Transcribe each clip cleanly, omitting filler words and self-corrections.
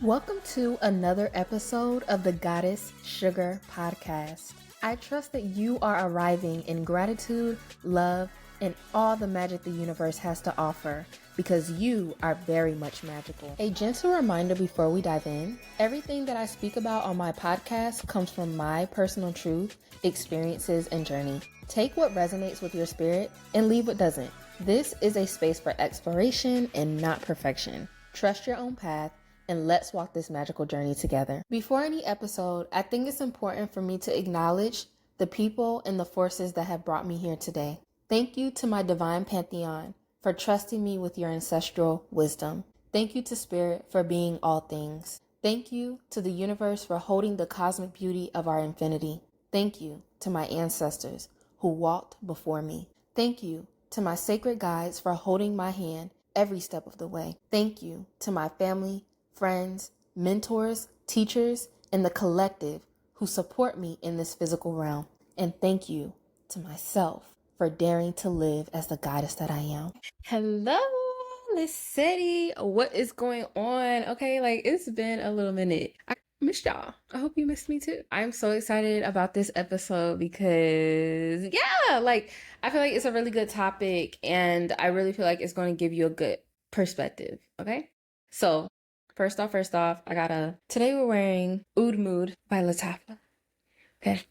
Welcome to another episode of the Goddess Sugar Podcast. I trust that you are arriving in gratitude, love, and all the magic the universe has to offer because you are very much magical. A gentle reminder before we dive in, everything that I speak about on my podcast comes from my personal truth, experiences, and journey. Take what resonates with your spirit and leave what doesn't. This is a space for exploration and not perfection. Trust your own path and let's walk this magical journey together. Before any episode, I think it's important for me to acknowledge the people and the forces that have brought me here today. Thank you to my divine pantheon for trusting me with your ancestral wisdom. Thank you to Spirit for being all things. Thank you to the universe for holding the cosmic beauty of our infinity. Thank you to my ancestors who walked before me. Thank you to my sacred guides for holding my hand every step of the way. Thank you to my family, friends, mentors, teachers, and the collective who support me in this physical realm. And thank you to myself for daring to live as the goddess that I am. Hello, Liz City. What is going on? Okay, it's been a little minute. I missed y'all. I hope you missed me too. I'm so excited about this episode because, I feel like it's a really good topic and I really feel like it's going to give you a good perspective. Okay, so First off, today we're wearing Oud Mood by Latifah. Okay.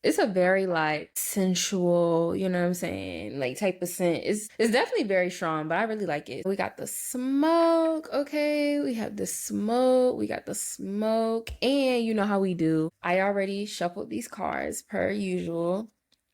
It's a very sensual, you know what I'm saying, type of scent. It's definitely very strong, but I really like it. We got the smoke, okay? We got the smoke, and you know how we do. I already shuffled these cards per usual.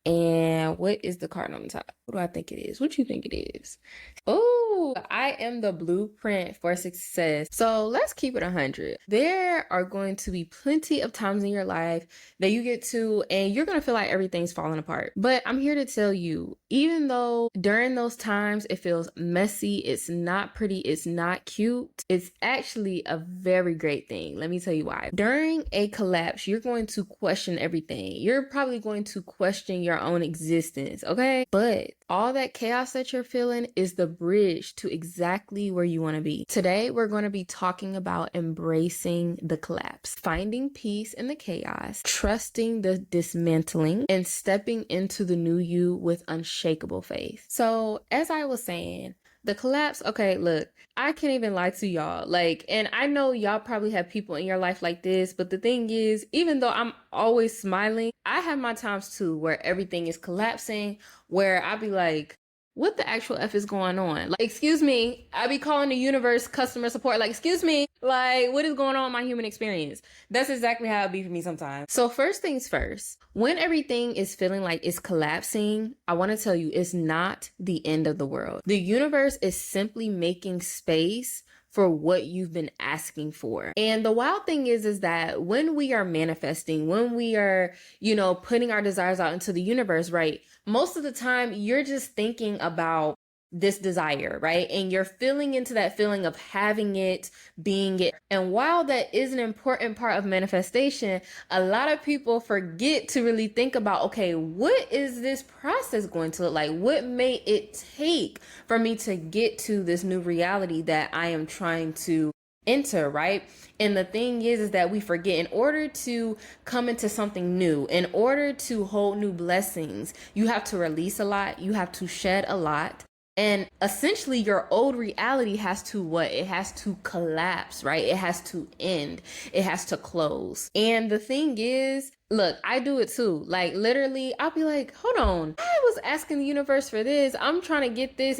And what is the card on the top? What do I think it is? What do you think it is? Oh, I am the blueprint for success. So let's keep it 100. There are going to be plenty of times in your life that you get to and you're going to feel like everything's falling apart. But I'm here to tell you, even though during those times it feels messy, it's not pretty, it's not cute, it's actually a very great thing. Let me tell you why. During a collapse, you're going to question everything. You're probably going to question your own existence, okay? But all that chaos that you're feeling is the bridge to exactly where you want to be. Today, we're going to be talking about embracing the collapse, finding peace in the chaos, trusting the dismantling, and stepping into the new you with unshakable faith. So, as I was saying, the collapse, okay, look, I can't even lie to y'all. And I know y'all probably have people in your life like this, but the thing is, even though I'm always smiling, I have my times too where everything is collapsing, where I be like, what the actual F is going on? Excuse me, I be calling the universe customer support, excuse me, what is going on in my human experience? That's exactly how it be for me sometimes. So first things first, when everything is feeling like it's collapsing, I want to tell you, it's not the end of the world. The universe is simply making space for what you've been asking for. And the wild thing is that when we are manifesting, when we are, putting our desires out into the universe, right? Most of the time you're just thinking about this desire, right? And you're feeling into that feeling of having it, being it. And while that is an important part of manifestation, a lot of people forget to really think about, okay, what is this process going to look like? What may it take for me to get to this new reality that I am trying to enter, right? And the thing is that we forget, in order to come into something new, in order to hold new blessings, you have to release a lot, you have to shed a lot. And essentially your old reality has to what? It has to collapse, right? It has to end. It has to close. And the thing is, look, I do it too. Literally, I'll be like, hold on. I was asking the universe for this. I'm trying to get this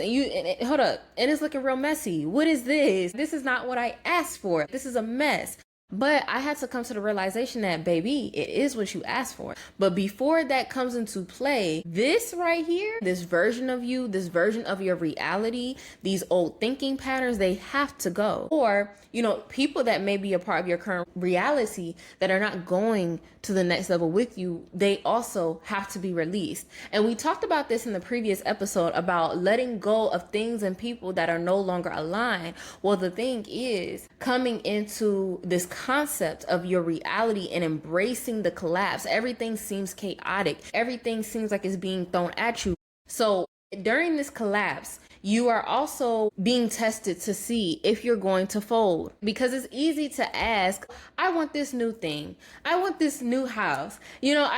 hold up. And it's looking real messy. What is this? This is not what I asked for. This is a mess. But I had to come to the realization that, baby, it is what you asked for. But before that comes into play, this right here, this version of you, this version of your reality, these old thinking patterns, they have to go. Or, people that may be a part of your current reality that are not going to the next level with you, they also have to be released. And we talked about this in the previous episode about letting go of things and people that are no longer aligned. Well, the thing is, coming into this concept of your reality and embracing the collapse, everything seems chaotic. Everything seems like it's being thrown at you. So During this collapse, you are also being tested to see if you're going to fold, because it's easy to ask, I want this new thing. I want this new house.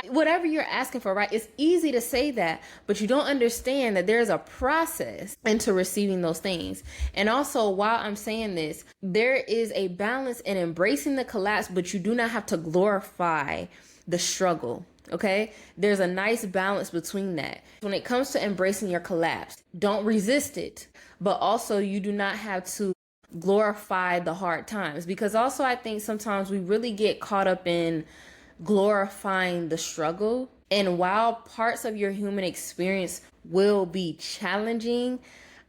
Whatever you're asking for, right? It's easy to say that, but you don't understand that there's a process into receiving those things. And also, while I'm saying this, there is a balance in embracing the collapse, but you do not have to glorify the struggle. Okay, there's a nice balance between that. When it comes to embracing your collapse, don't resist it, but also you do not have to glorify the hard times, because also I think sometimes we really get caught up in glorifying the struggle. And while parts of your human experience will be challenging,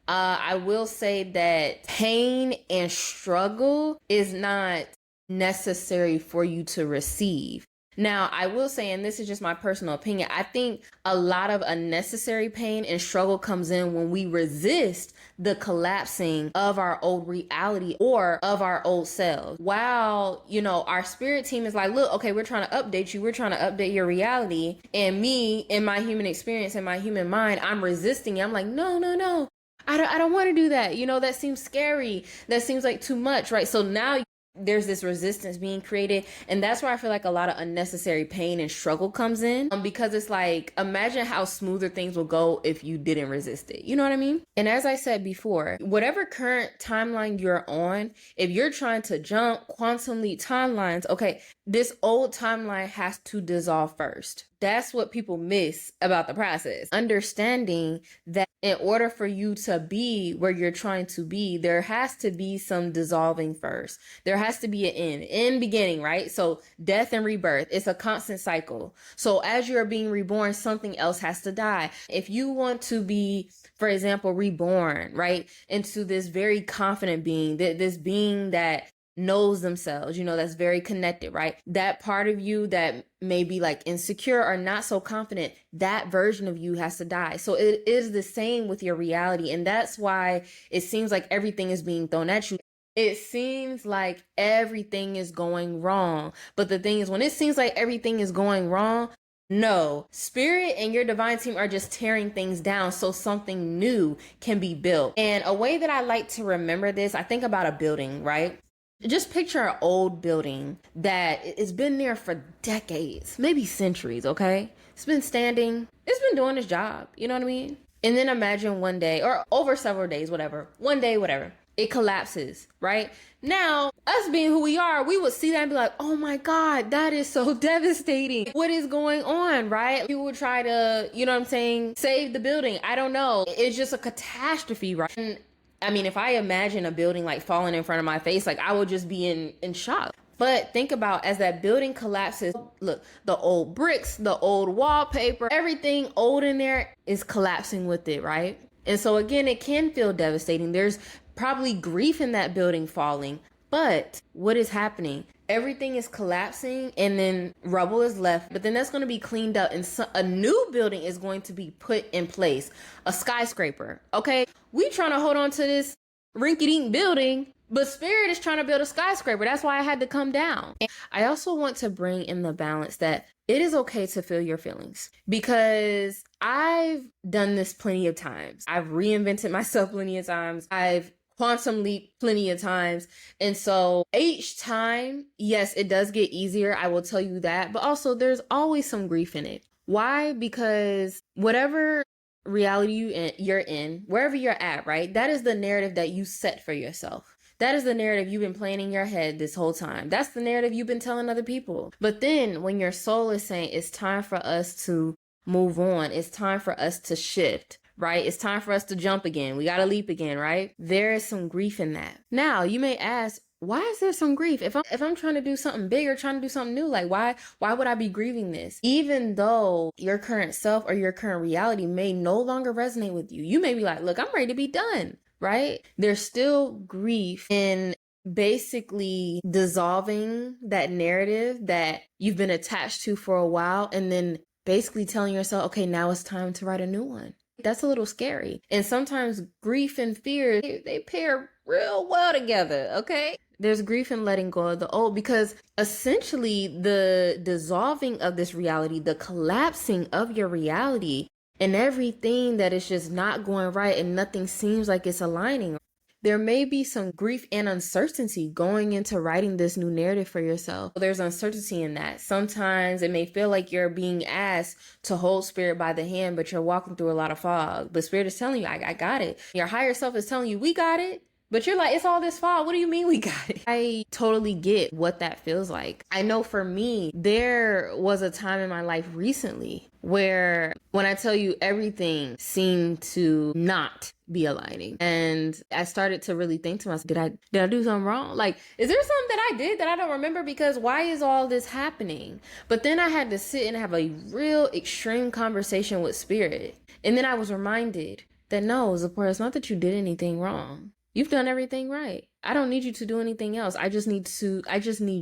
I will say that pain and struggle is not necessary for you to receive. Now, I will say, and this is just my personal opinion, I think a lot of unnecessary pain and struggle comes in when we resist the collapsing of our old reality or of our old selves. While, our spirit team is like, look, okay, we're trying to update you. We're trying to update your reality. And me, in my human experience, in my human mind, I'm resisting it. I'm like, no, no, no. I don't want to do that. That seems scary. That seems like too much, right? So now there's this resistance being created, and that's where I feel like a lot of unnecessary pain and struggle comes in, because it's like, imagine how smoother things will go if you didn't resist it. You know what I mean? And as I said before, whatever current timeline you're on, if you're trying to jump quantum leap timelines, okay, this old timeline has to dissolve first. That's what people miss about the process. Understanding that in order for you to be where you're trying to be, there has to be some dissolving first. There has to be an end beginning, right? So death and rebirth, it's a constant cycle. So as you're being reborn, something else has to die. If you want to be, for example, reborn, right, into this very confident being, this being that knows themselves, that's very connected, right? That part of you that may be like insecure or not so confident, that version of you has to die. So it is the same with your reality. And that's why it seems like everything is being thrown at you. It seems like everything is going wrong. But the thing is, when it seems like everything is going wrong, no, spirit and your divine team are just tearing things down so something new can be built. And a way that I like to remember this, I think about a building, right? Just picture an old building that it's been there for decades, maybe centuries, okay? It's been standing, it's been doing its job, you know what I mean? And then imagine one day, or over several days, whatever, one day, whatever, it collapses, right? Now, us being who we are, we would see that and be like, oh my God, that is so devastating. What is going on, right? You would try to, save the building. I don't know. It's just a catastrophe, right? And I mean, if I imagine a building like falling in front of my face, like I would just be in shock. But think about, as that building collapses, look, the old bricks, the old wallpaper, everything old in there is collapsing with it, right? And so again, it can feel devastating. There's probably grief in that building falling. But what is happening? Everything is collapsing and then rubble is left, but then that's going to be cleaned up and a new building is going to be put in place. A skyscraper, okay? We trying to hold on to this rinky-dink building, but spirit is trying to build a skyscraper. That's why I had to come down. And I also want to bring in the balance that it is okay to feel your feelings, because I've done this plenty of times. I've reinvented myself plenty of times. I've quantum leap plenty of times. And so each time, yes, it does get easier. I will tell you that. But also there's always some grief in it. Why? Because whatever reality you're in, wherever you're at, right? That is the narrative that you set for yourself. That is the narrative you've been playing in your head this whole time. That's the narrative you've been telling other people. But then when your soul is saying it's time for us to move on, it's time for us to shift, right? It's time for us to jump again. We got to leap again, right? There is some grief in that. Now, you may ask, why is there some grief? If I'm trying to do something big or trying to do something new, like why would I be grieving this? Even though your current self or your current reality may no longer resonate with you. You may be like, look, I'm ready to be done, right? There's still grief in basically dissolving that narrative that you've been attached to for a while, and then basically telling yourself, okay, now it's time to write a new one. That's a little scary. And sometimes grief and fear, they pair real well together, okay? There's grief in letting go of the old, because essentially the dissolving of this reality, the collapsing of your reality and everything that is just not going right and nothing seems like it's aligning. There may be some grief and uncertainty going into writing this new narrative for yourself. There's uncertainty in that. Sometimes it may feel like you're being asked to hold spirit by the hand, but you're walking through a lot of fog. But spirit is telling you, I got it. Your higher self is telling you, we got it. But you're like, it's all this fog. What do you mean we got it? I totally get what that feels like. I know for me, there was a time in my life recently where when I tell you everything seemed to not be aligning. And I started to really think to myself, did I do something wrong? Like, is there something that I did that I don't remember? Because why is all this happening? But then I had to sit and have a real extreme conversation with spirit. And then I was reminded that no, Zipporah, it's not that you did anything wrong. You've done everything right. I don't need you to do anything else. I just need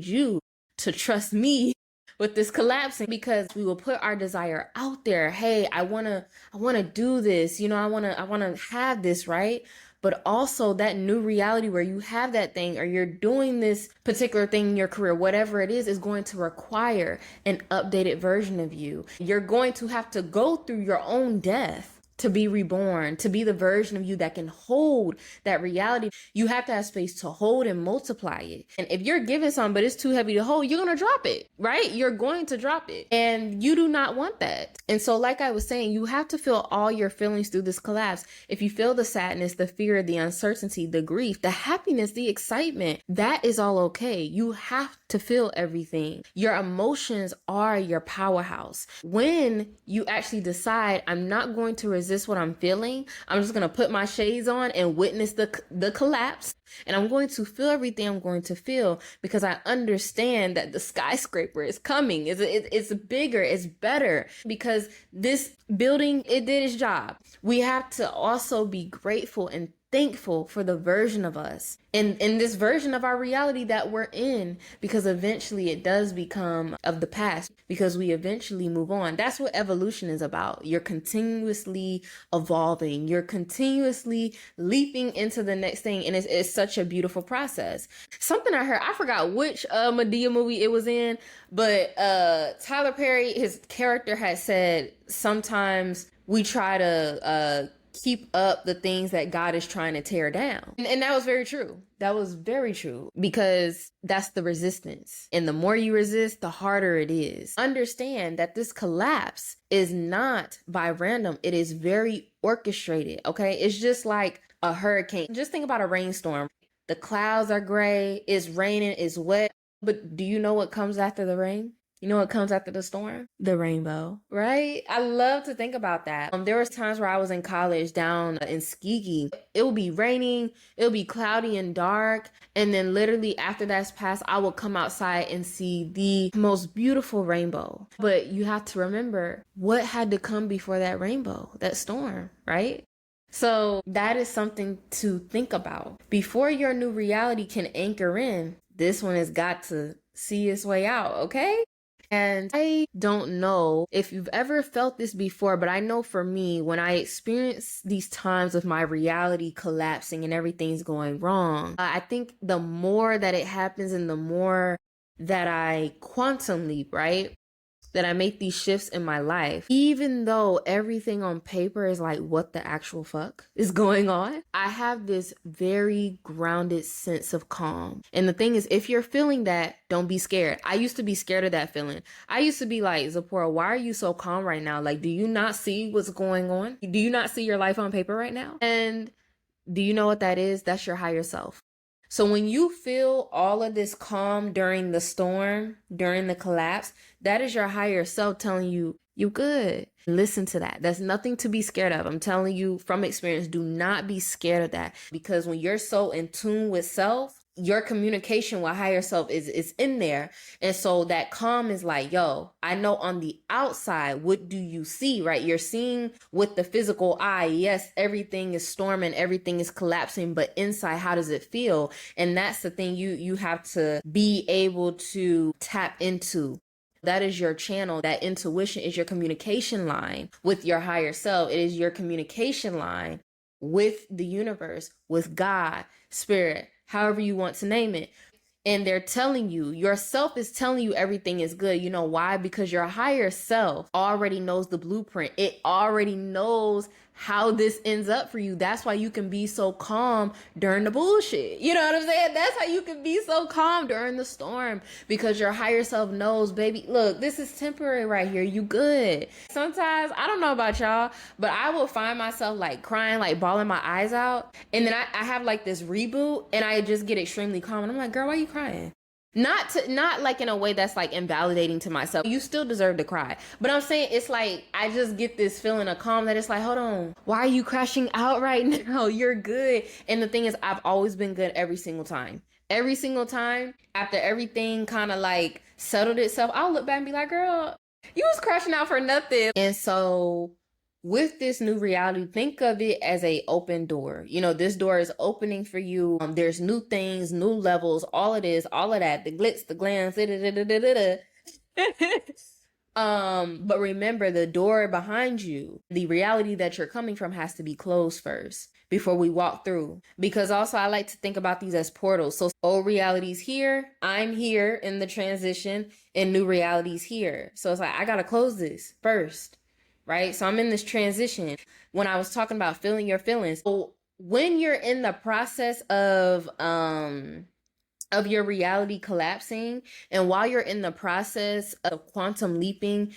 you to trust me with this collapsing, because we will put our desire out there. Hey, I want to do this. You know, I want to have this, right? But also that new reality where you have that thing or you're doing this particular thing in your career, whatever it is going to require an updated version of you. You're going to have to go through your own death to be reborn, to be the version of you that can hold that reality. You have to have space to hold and multiply it. And if you're given something, but it's too heavy to hold, you're going to drop it, right? You're going to drop it. And you do not want that. And so like I was saying, you have to feel all your feelings through this collapse. If you feel the sadness, the fear, the uncertainty, the grief, the happiness, the excitement, that is all okay. You have to feel everything. Your emotions are your powerhouse. When you actually decide, I'm not going to resist what I'm feeling, I'm just going to put my shades on and witness the collapse. And I'm going to feel everything I'm going to feel, because I understand that the skyscraper is coming. It's bigger, it's better, because this building, it did its job. We have to also be grateful and thankful for the version of us and this version of our reality that we're in, because eventually it does become of the past, because we eventually move on. That's what evolution is about. You're continuously evolving. You're continuously leaping into the next thing. And it's such a beautiful process. Something I heard, I forgot which Madea movie it was in, but Tyler Perry, his character had said, sometimes we try to keep up the things that God is trying to tear down. And that was very true. That was very true, because that's the resistance. And the more you resist, the harder it is. Understand that this collapse is not by random. It is very orchestrated, okay? It's just like a hurricane. Just think about a rainstorm. The clouds are gray, it's raining, it's wet. But do you know what comes after the rain? You know what comes after the storm? The rainbow, right? I love to think about that. There was times where I was in college down in Skiki. It would be raining, it would be cloudy and dark. And then literally after that's passed, I would come outside and see the most beautiful rainbow. But you have to remember what had to come before that rainbow, that storm, right? So that is something to think about. Before your new reality can anchor in, this one has got to see its way out, okay? And I don't know if you've ever felt this before, but I know for me, when I experience these times of my reality collapsing and everything's going wrong, I think the more that it happens and the more that I quantum leap, right? That I make these shifts in my life, even though everything on paper is like, what the actual fuck is going on? I have this very grounded sense of calm. And the thing is, if you're feeling that, don't be scared. I used to be scared of that feeling. I used to be like, Zipporah, why are you so calm right now? Like, do you not see what's going on? Do you not see your life on paper right now? And do you know what that is? That's your higher self. So when you feel all of this calm during the storm, during the collapse, that is your higher self telling you, you good. Listen to that. That's nothing to be scared of. I'm telling you from experience, do not be scared of that. Because when you're so in tune with self, your communication with higher self is in there. And so that calm is like, yo, I know on the outside, what do you see, right? You're seeing with the physical eye. Yes, everything is storming, everything is collapsing, but inside, how does it feel? And that's the thing you have to be able to tap into. That is your channel. That intuition is your communication line with your higher self. It is your communication line with the universe, with God, spirit, however you want to name it. and they're telling you, yourself is telling you everything is good. You know why? Because your higher self already knows the blueprint. It already knows how this ends up for you. That's why you can be so calm during the bullshit. You know what I'm saying? That's how you can be so calm during the storm, because your higher self knows, baby, look, this is temporary right here. You good. Sometimes, I don't know about y'all, but I will find myself like crying, like bawling my eyes out. And then I have like this reboot and I just get extremely calm. And I'm like, girl, why are you crying? Not like in a way that's like invalidating to myself. You still deserve to cry. But I'm saying, it's like I just get this feeling of calm that it's like, hold on, why are you crashing out right now? You're good. And the thing is, I've always been good every single time. Every single time, after everything kind of like settled itself, I'll look back and be like, girl, you was crashing out for nothing. And so with this new reality, think of it as a open door. You know, this door is opening for you. There's new things, new levels, all it is, all of that, the glitz, the glance, but remember, the door behind you, the reality that you're coming from, has to be closed first before we walk through. Because also, I like to think about these as portals. So old reality's here, I'm here in the transition, and new reality's here. So it's like, I gotta close this first. Right? So I'm in this transition. When I was talking about feeling your feelings, so when you're in the process of your reality collapsing, and while you're in the process of quantum leaping,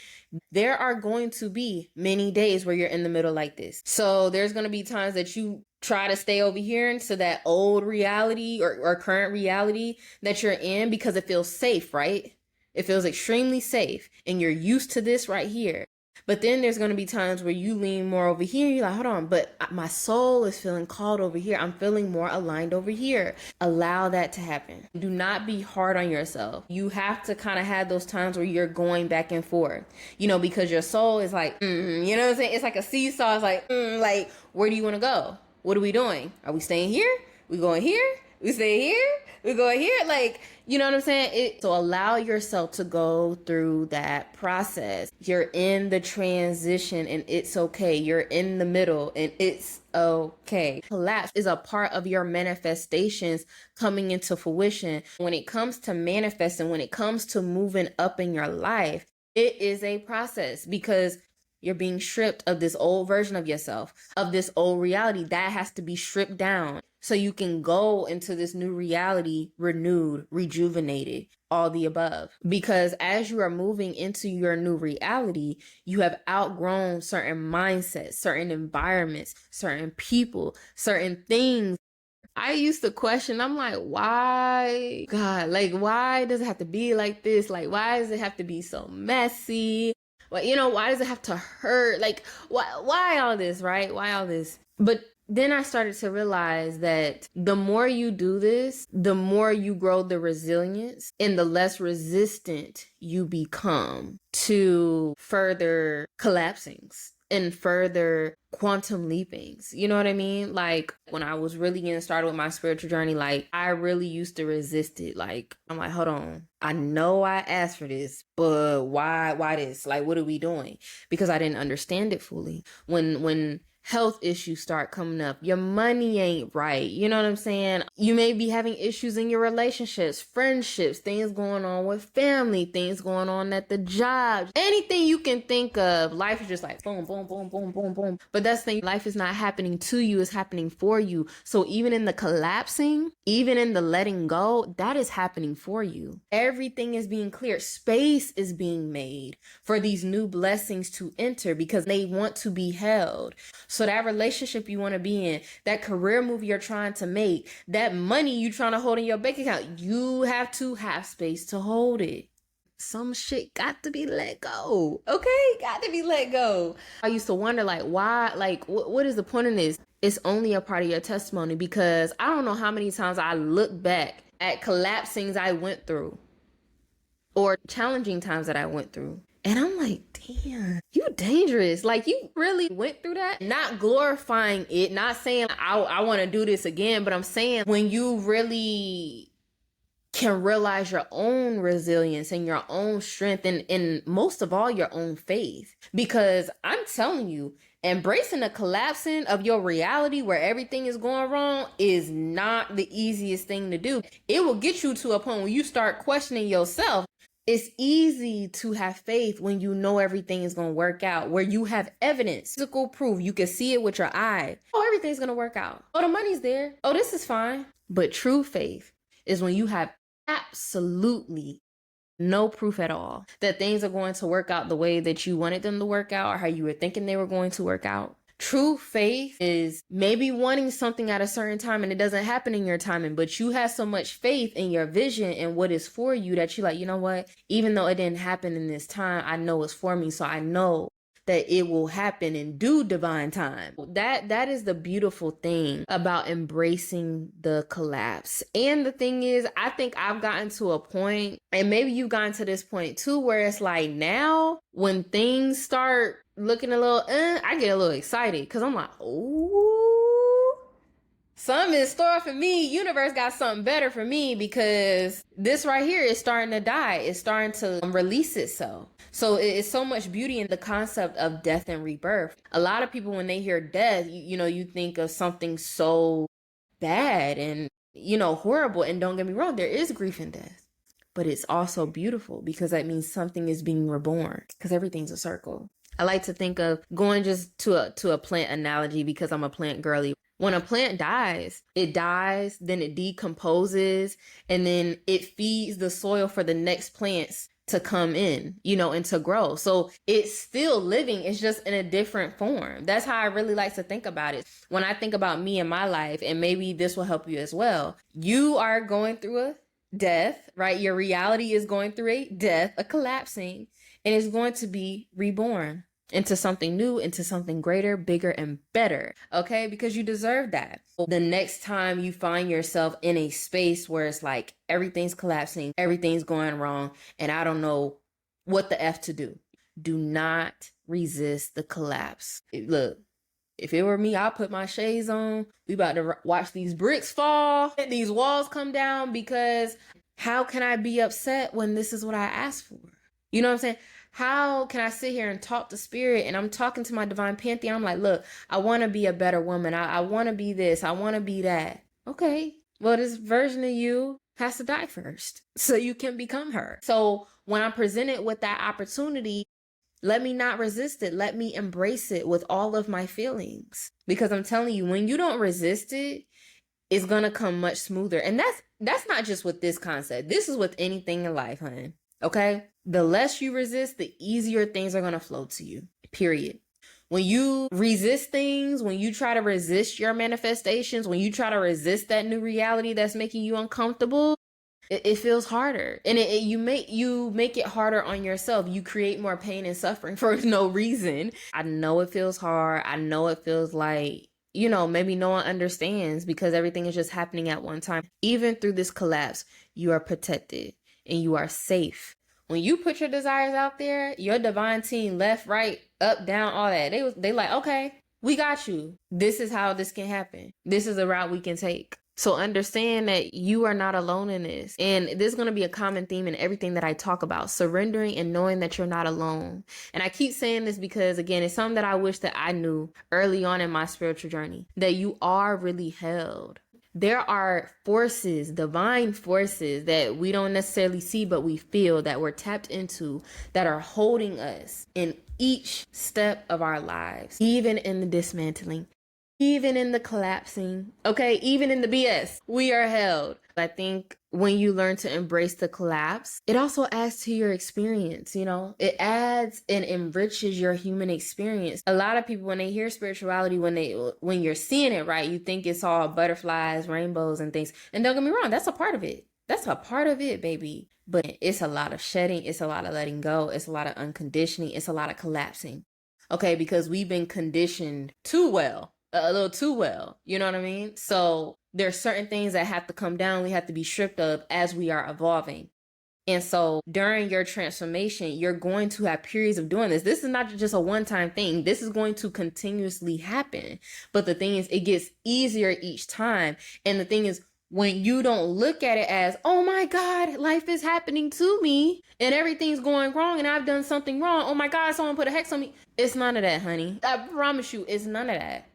there are going to be many days where you're in the middle like this. So there's going to be times that you try to stay over here into that old reality or current reality that you're in, because it feels safe, right? It feels extremely safe, and you're used to this right here. But then there's going to be times where you lean more over here. You're like, hold on, but my soul is feeling called over here. I'm feeling more aligned over here. Allow that to happen. Do not be hard on yourself. You have to kind of have those times where you're going back and forth, you know, because your soul is like, you know what I'm saying? It's like a seesaw. It's like, like, where do you want to go? What are we doing? Are we staying here? We going here? We stay here? We go here? Like, you know what I'm saying? So allow yourself to go through that process. You're in the transition and it's okay. You're in the middle and it's okay. Collapse is a part of your manifestations coming into fruition. When it comes to manifesting, when it comes to moving up in your life, it is a process, because you're being stripped of this old version of yourself, of this old reality that has to be stripped down so you can go into this new reality renewed, rejuvenated, all the above. Because as you are moving into your new reality, you have outgrown certain mindsets, certain environments, certain people, certain things. I used to question, I'm like, why, God, like, why does it have to be like this? Like, why does it have to be so messy? Well, you know, why does it have to hurt? Like, why all this, right? Why all this? But then I started to realize that the more you do this, the more you grow the resilience and the less resistant you become to further collapsings and further quantum leapings. You know what I mean? Like, when I was really getting started with my spiritual journey, like, I really used to resist it. Like, I'm like, hold on, I know I asked for this, but why this? Like, what are we doing? Because I didn't understand it fully. When health issues start coming up, your money ain't right, you know what I'm saying? You may be having issues in your relationships, friendships, things going on with family, things going on at the job, anything you can think of. Life is just like boom, boom, boom, boom, boom, boom. But that's the thing, life is not happening to you, it's happening for you. So even in the collapsing, even in the letting go, that is happening for you. Everything is being cleared. Space is being made for these new blessings to enter, because they want to be held. So that relationship you want to be in, that career move you're trying to make, that money you trying to hold in your bank account, you have to have space to hold it. Some shit got to be let go. Okay? Got to be let go. I used to wonder, like, why, like, what is the point in this? It's only a part of your testimony, because I don't know how many times I look back at collapsings I went through or challenging times that I went through. And I'm like, damn, you dangerous. Like, you really went through that. Not glorifying it, not saying I want to do this again, but I'm saying when you really can realize your own resilience and your own strength, and most of all, your own faith. Because I'm telling you, Embracing the collapsing of your reality where everything is going wrong is not the easiest thing to do. It will get you to a point where you start questioning yourself. It's easy to have faith when you know everything is going to work out, where you have evidence, physical proof. You can see it with your eye. Oh, everything's going to work out. Oh, the money's there. Oh, this is fine. But true faith is when you have absolutely no proof at all that things are going to work out the way that you wanted them to work out or how you were thinking they were going to work out. True faith is maybe wanting something at a certain time and it doesn't happen in your timing, but you have so much faith in your vision and what is for you that you're like, you know what? Even though it didn't happen in this time, I know it's for me. So I know that it will happen in due divine time. That is the beautiful thing about embracing the collapse. And the thing is, I think I've gotten to a point, and maybe you've gotten to this point too, where it's like now when things start looking a little, I get a little excited because I'm like, oh, something in store for me. Universe got something better for me because this right here is starting to die. It's starting to release itself. So it's so much beauty in the concept of death and rebirth. A lot of people, when they hear death, you think of something so bad and, horrible. And don't get me wrong, there is grief in death. But it's also beautiful because that means something is being reborn because everything's a circle. I like to think of going just to a plant analogy because I'm a plant girly. When a plant dies, then it decomposes, and then it feeds the soil for the next plants to come in, and to grow. So it's still living. It's just in a different form. That's how I really like to think about it. When I think about me and my life, and maybe this will help you as well. You are going through a death, right? Your reality is going through a death, a collapsing, and it's going to be reborn into something new, into something greater, bigger, and better. Okay? Because you deserve that. The next time you find yourself in a space where it's like everything's collapsing, everything's going wrong, and I don't know what the F to do not resist the collapse. Look, if it were me, I'll put my shades on. We about to watch these bricks fall, these walls come down, because how can I be upset when this is what I asked for? You know what I'm saying? How can I sit here and talk to spirit and I'm talking to my divine pantheon? I'm like, look, I want to be a better woman. I want to be this. I want to be that. Okay. Well, this version of you has to die first so you can become her. So when I'm presented with that opportunity, let me not resist it. Let me embrace it with all of my feelings. Because I'm telling you, when you don't resist it, it's going to come much smoother. And that's not just with this concept. This is with anything in life, honey. Okay? The less you resist, the easier things are going to flow to you. Period. When you resist things, when you try to resist your manifestations, when you try to resist that new reality that's making you uncomfortable, it feels harder. And you make it harder on yourself. You create more pain and suffering for no reason. I know it feels hard. I know it feels like, maybe no one understands because everything is just happening at one time. Even through this collapse, you are protected and you are safe. When you put your desires out there, your divine team, left, right, up, down, all that, they like, okay, we got you. This is how this can happen. This is the route we can take. So understand that you are not alone in this. And this is going to be a common theme in everything that I talk about, surrendering and knowing that you're not alone. And I keep saying this because, again, it's something that I wish that I knew early on in my spiritual journey, that you are really held. There are forces, divine forces that we don't necessarily see, but we feel, that we're tapped into, that are holding us in each step of our lives, even in the dismantling, even in the collapsing, okay, even in the BS, we are held. I think when you learn to embrace the collapse, it also adds to your experience, it adds and enriches your human experience. A lot of people, when they hear spirituality, when you're seeing it, right, you think it's all butterflies, rainbows, and things. And don't get me wrong, that's a part of it. That's a part of it, baby. But it's a lot of shedding. It's a lot of letting go. It's a lot of unconditioning. It's a lot of collapsing. Okay, because we've been conditioned too well. A little too well, you know what I mean? So there's certain things that have to come down. We have to be stripped of as we are evolving. And so during your transformation, you're going to have periods of doing this. This is not just a one-time thing. This is going to continuously happen. But the thing is, it gets easier each time. And the thing is, when you don't look at it as, oh my God, life is happening to me and everything's going wrong and I've done something wrong. Oh my God, someone put a hex on me. It's none of that, honey. I promise you, it's none of that.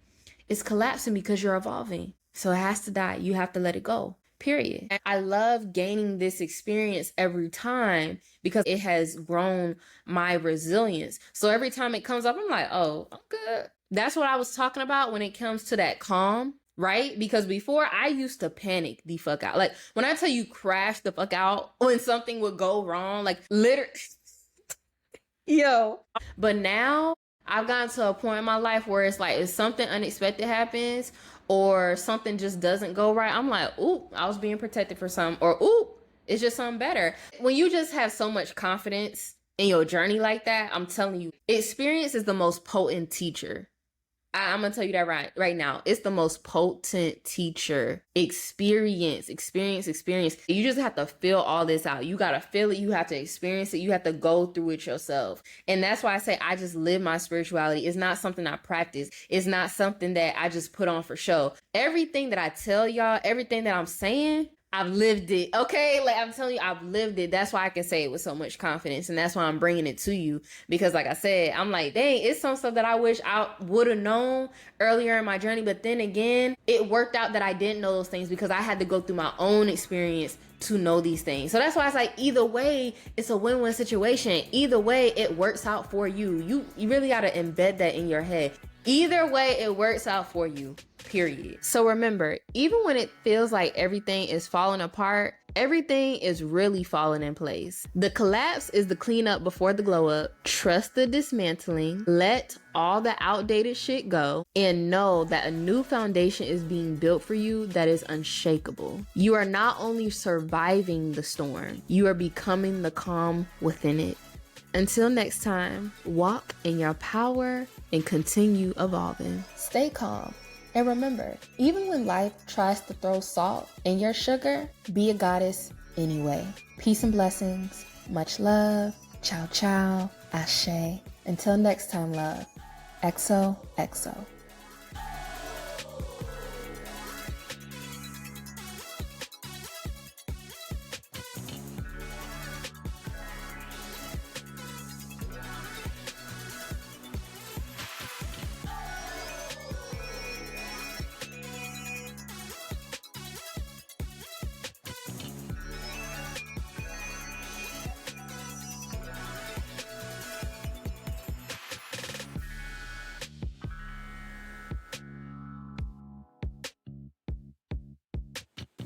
It's collapsing because you're evolving. So it has to die. You have to let it go. Period. I love gaining this experience every time because it has grown my resilience. So every time it comes up, I'm like, oh, I'm good. That's what I was talking about when it comes to that calm, right? Because before I used to panic the fuck out. Like when I tell you crash the fuck out when something would go wrong, like literally, yo. But now I've gotten to a point in my life where it's like if something unexpected happens or something just doesn't go right, I'm like, ooh, I was being protected for something, or ooh, it's just something better. When you just have so much confidence in your journey like that, I'm telling you, experience is the most potent teacher. I'm gonna tell you that right now. It's the most potent teacher. Experience. You just have to feel all this out. You gotta feel it. You have to experience it. You have to go through it yourself. And that's why I say I just live my spirituality. It's not something I practice. It's not something that I just put on for show. Everything that I tell y'all, everything that I'm saying, I've lived it, okay? Like I'm telling you, I've lived it. That's why I can say it with so much confidence. And that's why I'm bringing it to you. Because like I said, I'm like, dang, it's some stuff that I wish I would have known earlier in my journey. But then again, it worked out that I didn't know those things because I had to go through my own experience to know these things. So that's why it's like, either way, it's a win-win situation. Either way, it works out for you. You really got to embed that in your head. Either way, it works out for you, period. So remember, even when it feels like everything is falling apart, everything is really falling in place. The collapse is the cleanup before the glow up. Trust the dismantling. Let all the outdated shit go and know that a new foundation is being built for you that is unshakable. You are not only surviving the storm, you are becoming the calm within it. Until next time, walk in your power and continue evolving. Stay calm. And remember, even when life tries to throw salt in your sugar, be a goddess anyway. Peace and blessings. Much love. Ciao, ciao. Ashe. Until next time, love. XOXO.